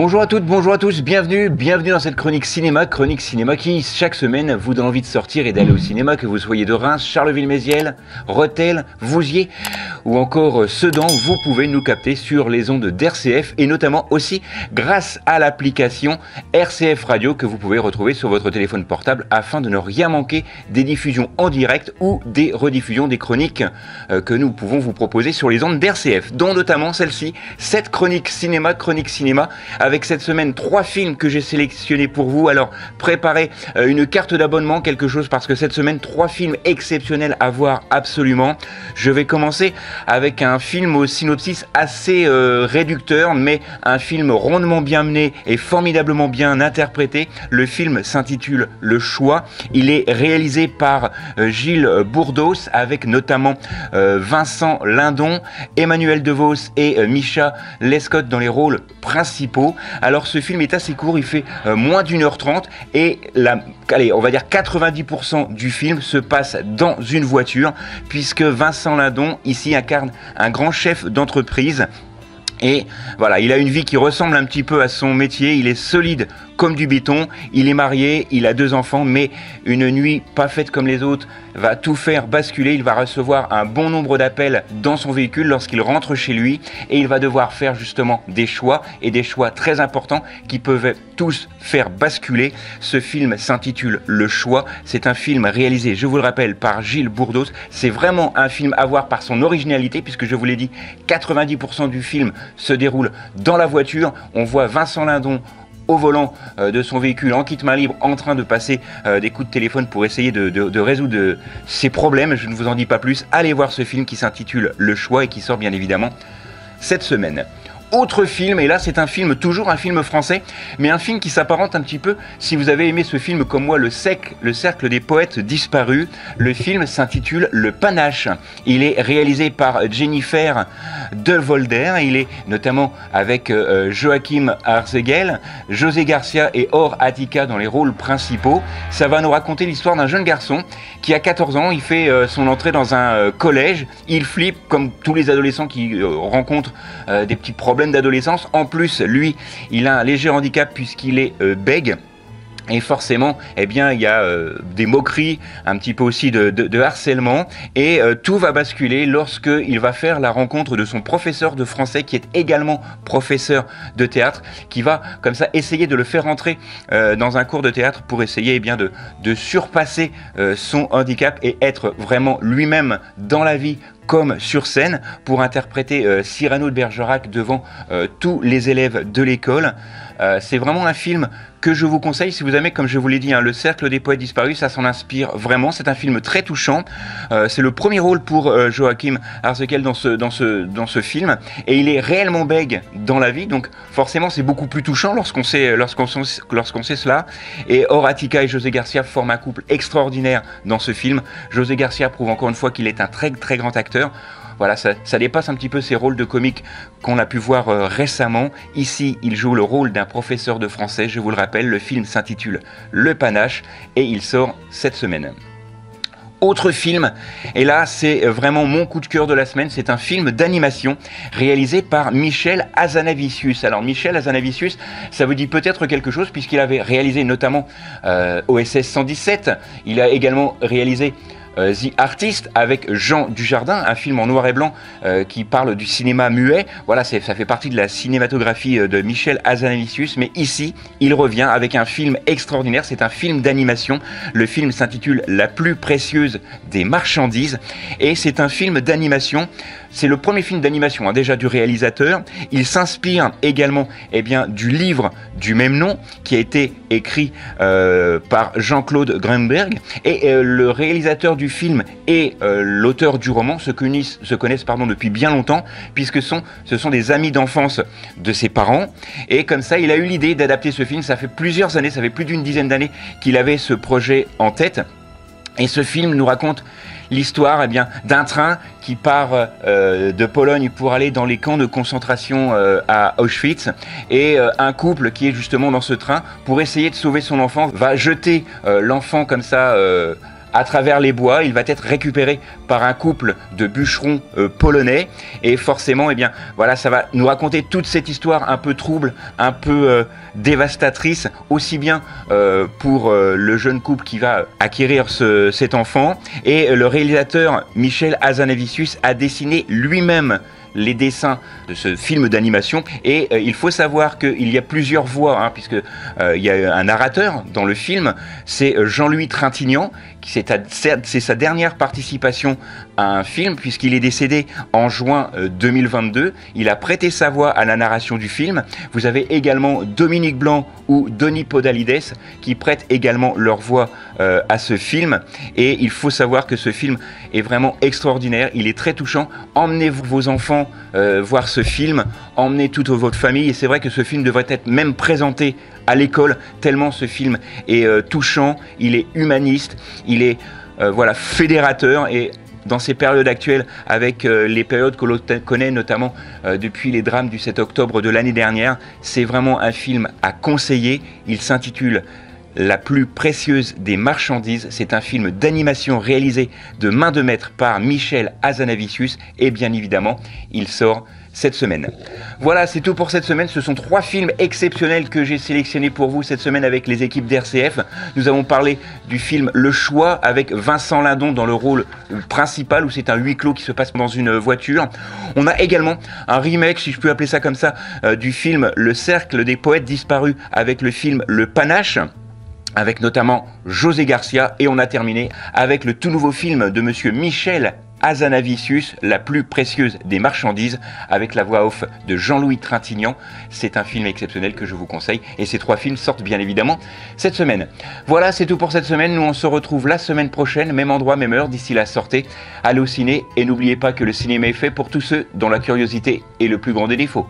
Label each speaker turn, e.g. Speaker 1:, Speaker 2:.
Speaker 1: Bonjour à toutes, bonjour à tous, bienvenue dans cette chronique cinéma qui chaque semaine vous donne envie de sortir et d'aller au cinéma, que vous soyez de Reims, Charleville-Mézières, Rethel, Vouziers ou encore Sedan. Vous pouvez nous capter sur les ondes d'RCF et notamment aussi grâce à l'application RCF Radio que vous pouvez retrouver sur votre téléphone portable afin de ne rien manquer des diffusions en direct ou des rediffusions des chroniques que nous pouvons vous proposer sur les ondes d'RCF, dont notamment celle-ci, cette chronique cinéma, avec cette semaine 3 films que j'ai sélectionnés pour vous. Alors préparez une carte d'abonnement, quelque chose, parce que cette semaine 3 films exceptionnels à voir absolument. Je vais commencer avec un film au synopsis assez réducteur, mais un film rondement bien mené et formidablement bien interprété. Le film s'intitule Le Choix. Il est réalisé par Gilles Bourdos, avec notamment Vincent Lindon, Emmanuel Devos et Micha Lescott dans les rôles principaux. Alors ce film est assez court, il fait moins d'1h30 et on va dire 90% du film se passe dans une voiture, puisque Vincent Lindon ici incarne un grand chef d'entreprise. Et voilà, il a une vie qui ressemble un petit peu à son métier, il est solide comme du béton, il est marié, il a 2 enfants, mais une nuit pas faite comme les autres va tout faire basculer. Il va recevoir un bon nombre d'appels dans son véhicule lorsqu'il rentre chez lui et il va devoir faire justement des choix, et des choix très importants qui peuvent tous faire basculer. Ce film s'intitule Le Choix, c'est un film réalisé, je vous le rappelle, par Gilles Bourdos. C'est vraiment un film à voir par son originalité, puisque je vous l'ai dit, 90% du film se déroule dans la voiture. On voit Vincent Lindon au volant de son véhicule en kit main libre, en train de passer des coups de téléphone pour essayer de résoudre ses problèmes. Je ne vous en dis pas plus, allez voir ce film qui s'intitule Le Choix et qui sort bien évidemment cette semaine. Autre film, et là c'est un film, toujours un film français, mais un film qui s'apparente un petit peu, si vous avez aimé ce film comme moi, le Cercle des Poètes Disparus. Le film s'intitule Le Panache. Il est réalisé par Jennifer Delvolder, il est notamment avec Joachim Arzegel, José Garcia et Or Attica dans les rôles principaux. Ça va nous raconter l'histoire d'un jeune garçon qui a 14 ans, il fait son entrée dans un collège, il flippe comme tous les adolescents qui rencontrent des petits problèmes d'adolescence. En plus, lui, il a un léger handicap puisqu'il est bègue. Et forcément, eh bien, il y a des moqueries, un petit peu aussi de harcèlement, et tout va basculer lorsqu'il va faire la rencontre de son professeur de français, qui est également professeur de théâtre, qui va comme ça essayer de le faire entrer dans un cours de théâtre pour essayer eh bien de surpasser son handicap et être vraiment lui-même dans la vie comme sur scène, pour interpréter Cyrano de Bergerac devant tous les élèves de l'école. C'est vraiment un film que je vous conseille si vous aimez, comme je vous l'ai dit, Le Cercle des Poètes Disparus. Ça s'en inspire vraiment, c'est un film très touchant. C'est le premier rôle pour Joachim Arzegel dans ce film, et il est réellement bègue dans la vie, donc forcément c'est beaucoup plus touchant lorsqu'on sait cela. Et Or Attica et José Garcia forment un couple extraordinaire dans ce film. José Garcia prouve encore une fois qu'il est un très très grand acteur. Voilà, ça dépasse un petit peu ces rôles de comique qu'on a pu voir récemment. Ici, il joue le rôle d'un professeur de français, je vous le rappelle. Le film s'intitule Le Panache et il sort cette semaine. Autre film, et là c'est vraiment mon coup de cœur de la semaine, c'est un film d'animation réalisé par Michel Hazanavicius. Alors Michel Hazanavicius, ça vous dit peut-être quelque chose, puisqu'il avait réalisé notamment OSS 117, il a également réalisé The Artist avec Jean Dujardin, un film en noir et blanc qui parle du cinéma muet. Voilà, ça fait partie de la cinématographie de Michel Hazanavicius, mais ici, il revient avec un film extraordinaire. C'est un film d'animation. Le film s'intitule La plus précieuse des marchandises, et c'est un film d'animation. C'est le premier film d'animation déjà du réalisateur. Il s'inspire également du livre du même nom qui a été écrit par Jean-Claude Grunberg, et le réalisateur du film et l'auteur du roman se connaissent depuis bien longtemps, puisque ce sont des amis d'enfance de ses parents, et comme ça il a eu l'idée d'adapter ce film. Ça fait plusieurs années, ça fait plus d'une dizaine d'années qu'il avait ce projet en tête, et ce film nous raconte l'histoire d'un train qui part de Pologne pour aller dans les camps de concentration à Auschwitz, et un couple qui est justement dans ce train pour essayer de sauver son enfant va jeter l'enfant comme ça à travers les bois. Il va être récupéré par un couple de bûcherons polonais et forcément, eh bien, voilà, ça va nous raconter toute cette histoire un peu trouble, un peu dévastatrice, aussi bien pour le jeune couple qui va acquérir cet enfant. Et le réalisateur Michel Hazanavicius a dessiné lui-même les dessins de ce film d'animation et il faut savoir qu'il y a plusieurs voix, hein, puisque il y a un narrateur dans le film, c'est Jean-Louis Trintignant, c'est sa dernière participation à un film puisqu'il est décédé en juin 2022. Il a prêté sa voix à la narration du film. Vous avez également Dominique Blanc ou Denis Podalides qui prêtent également leur voix à ce film et il faut savoir que ce film est vraiment extraordinaire, il est très touchant. Emmenez vos enfants voir ce film, emmenez toute votre famille et c'est vrai que ce film devrait être même présenté à l'école tellement ce film est touchant, il est humaniste, il est voilà, fédérateur et dans ces périodes actuelles, avec les périodes que l'on connaît notamment depuis les drames du 7 octobre de l'année dernière, c'est vraiment un film à conseiller. Il s'intitule La plus précieuse des marchandises. C'est un film d'animation réalisé de main de maître par Michel Hazanavicius et bien évidemment, il sort cette semaine. Voilà, c'est tout pour cette semaine. Ce sont 3 films exceptionnels que j'ai sélectionnés pour vous cette semaine avec les équipes d'RCF. Nous avons parlé du film Le Choix avec Vincent Lindon dans le rôle principal où c'est un huis clos qui se passe dans une voiture. On a également un remake, si je peux appeler ça comme ça, du film Le Cercle des poètes disparus avec le film Le Panache, avec notamment José Garcia, et on a terminé avec le tout nouveau film de monsieur Michel Hazanavicius, La plus précieuse des marchandises, avec la voix off de Jean-Louis Trintignant. C'est un film exceptionnel que je vous conseille et ces 3 films sortent bien évidemment cette semaine. Voilà, c'est tout pour cette semaine. Nous on se retrouve la semaine prochaine, même endroit, même heure. D'ici là, sortez, allez au ciné et n'oubliez pas que le cinéma est fait pour tous ceux dont la curiosité est le plus grand des défauts.